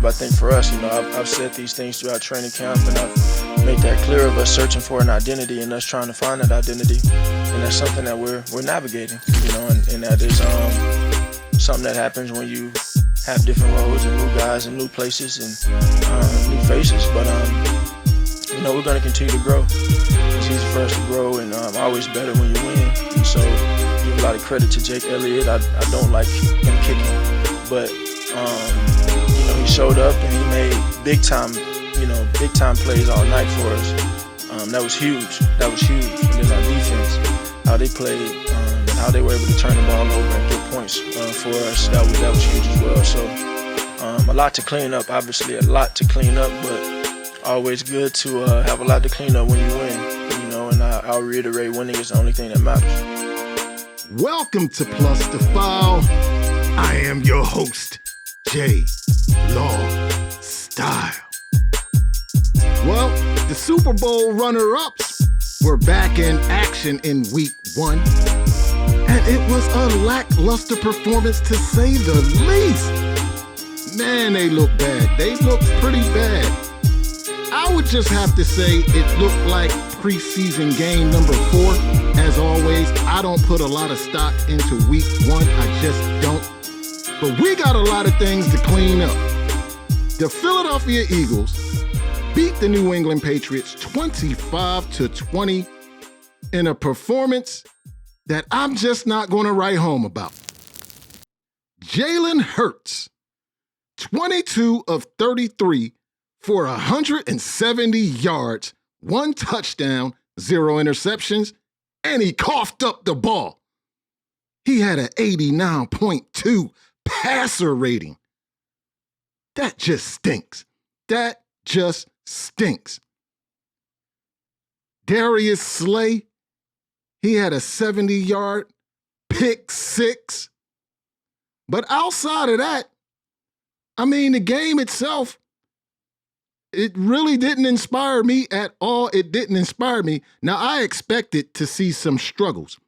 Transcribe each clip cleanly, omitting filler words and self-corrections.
But I think for us, I've said these things throughout training camp, and I've made that clear of us searching for an identity and us trying to find that identity. And that's something that we're navigating, and that is something that happens when you have different roles and new guys and new places and new faces. But we're going to continue to grow. It's easy for us to grow, and always better when you win. And so, give a lot of credit to Jake Elliott. I don't like him kicking, but he showed up and he made big time plays all night for us. That was huge. And then our defense, how they played, and how they were able to turn the ball over and get points for us, that was huge as well. So a lot to clean up, obviously a lot to clean up, but always good to have a lot to clean up when you win. And I'll reiterate, winning is the only thing that matters. Welcome to Plus the Foul. I am your host, Jay Law Style. Well, the Super Bowl runner-ups were back in action in week 1. And it was a lackluster performance to say the least. Man, they look bad. They look pretty bad. I would just have to say it looked like preseason game number 4. As always, I don't put a lot of stock into week 1. I just don't. But we got a lot of things to clean up. The Philadelphia Eagles beat the New England Patriots 25-20 in a performance that I'm just not going to write home about. Jalen Hurts, 22 of 33 for 170 yards, 1 touchdown, 0 interceptions, and he coughed up the ball. He had an 89.2 passer rating. That just stinks. That just stinks. Darius Slay, he had a 70-yard pick 6. But outside of that, the game itself, it really didn't inspire me at all. It didn't inspire me. Now, I expected to see some struggles,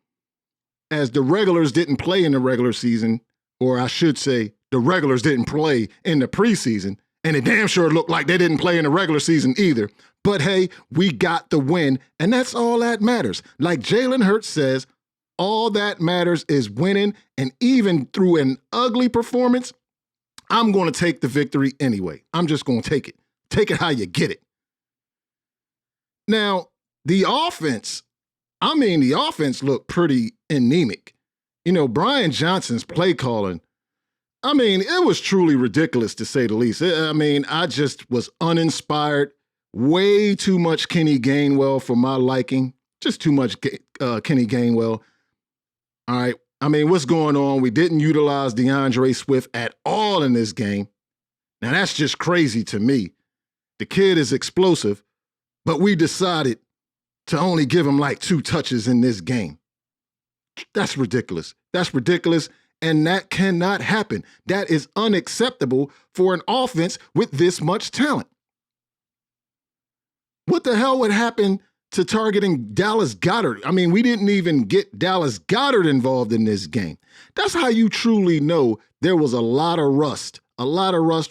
as the regulars didn't play in the regular season, or I should say, the regulars didn't play in the preseason, and it damn sure looked like they didn't play in the regular season either. But hey, we got the win, and that's all that matters. Like Jalen Hurts says, all that matters is winning, and even through an ugly performance, I'm going to take the victory anyway. I'm just going to take it. Take it how you get it. Now, the offense looked pretty anemic. Brian Johnson's play calling, it was truly ridiculous to say the least. I just was uninspired. Way too much Kenny Gainwell for my liking. Just too much Kenny Gainwell. All right. What's going on? We didn't utilize DeAndre Swift at all in this game. Now, that's just crazy to me. The kid is explosive, but we decided to only give him like 2 touches in this game. That's ridiculous. And that cannot happen. That is unacceptable for an offense with this much talent. What the hell would happen to targeting Dallas Goedert? We didn't even get Dallas Goedert involved in this game. That's how you truly know there was a lot of rust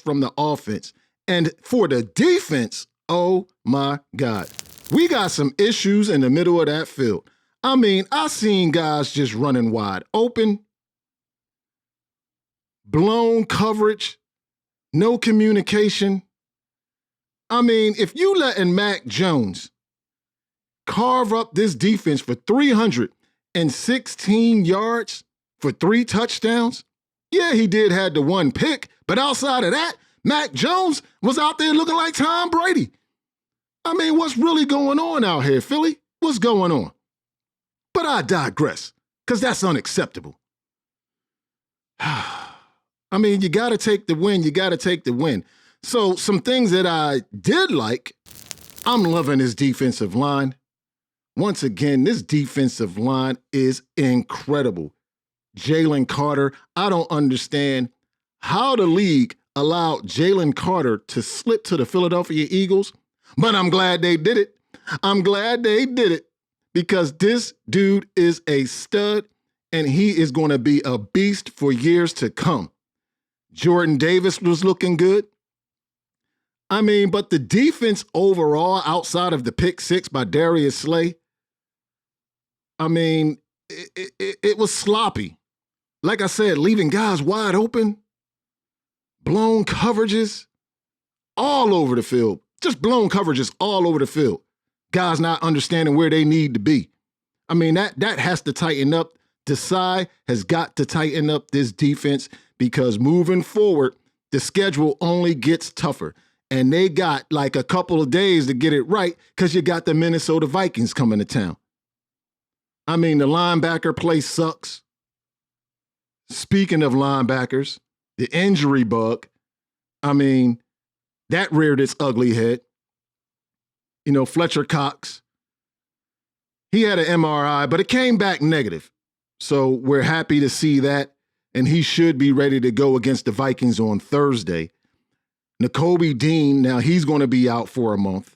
from the offense. And for the defense, oh my God, we got some issues in the middle of that field. I seen guys just running wide open, blown coverage, no communication. If you letting Mac Jones carve up this defense for 316 yards for 3 touchdowns, yeah, he did have the 1 pick, but outside of that, Mac Jones was out there looking like Tom Brady. What's really going on out here, Philly? What's going on? But I digress, because that's unacceptable. You got to take the win. So some things that I did like, I'm loving this defensive line. Once again, this defensive line is incredible. Jalen Carter, I don't understand how the league allowed Jalen Carter to slip to the Philadelphia Eagles, but I'm glad they did it. Because this dude is a stud, and he is going to be a beast for years to come. Jordan Davis was looking good. I mean, but the defense overall, outside of the pick six by Darius Slay, I mean, it was sloppy. Like I said, leaving guys wide open, blown coverages all over the field. Just blown coverages all over the field. Guys not understanding where they need to be. I mean, that has to tighten up. Desai has got to tighten up this defense because moving forward, the schedule only gets tougher. And they got like a couple of days to get it right because you got the Minnesota Vikings coming to town. I mean, the linebacker play sucks. Speaking of linebackers, the injury bug, I mean, that reared its ugly head. You know, Fletcher Cox, he had an MRI, but it came back negative. So we're happy to see that, and he should be ready to go against the Vikings on Thursday. Nakobe Dean, now he's going to be out for a month.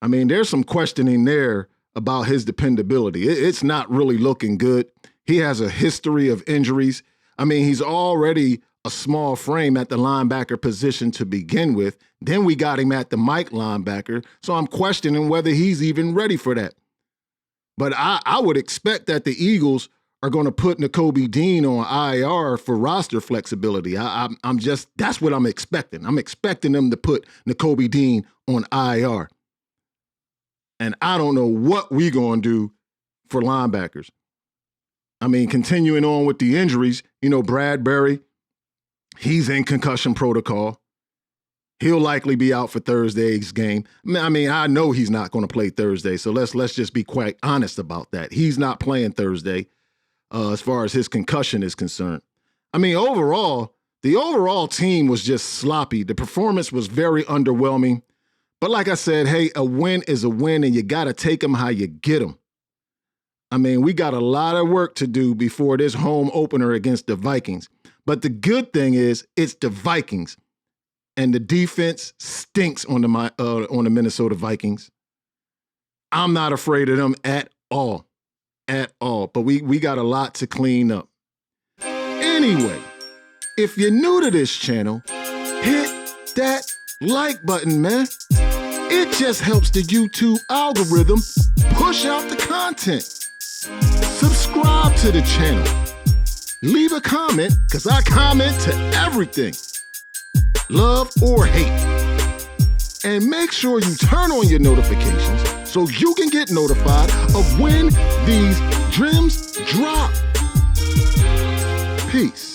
I mean, there's some questioning there about his dependability. It's not really looking good. He has a history of injuries. I mean, he's already a small frame at the linebacker position to begin with. Then we got him at the Mike linebacker. So I'm questioning whether he's even ready for that. But I would expect that the Eagles are going to put Nakobe Dean on IR for roster flexibility. I'm just, that's what I'm expecting. I'm expecting them to put Nakobe Dean on IR. And I don't know what we're going to do for linebackers. I mean, continuing on with the injuries, you know, Bradbury, he's in concussion protocol. He'll likely be out for Thursday's game. I mean, I know he's not going to play Thursday, so let's just be quite honest about that. He's not playing Thursday as far as his concussion is concerned. I mean, overall, the overall team was just sloppy. The performance was very underwhelming. But like I said, hey, a win is a win, and you got to take them how you get them. I mean, we got a lot of work to do before this home opener against the Vikings. But the good thing is it's the Vikings. And the defense stinks on the Minnesota Vikings. I'm not afraid of them at all. At all. But we got a lot to clean up. Anyway, if you're new to this channel, hit that like button, man. It just helps the YouTube algorithm push out the content. Subscribe to the channel. Leave a comment, because I comment to everything. Love or hate. And make sure you turn on your notifications so you can get notified of when these dreams drop. Peace.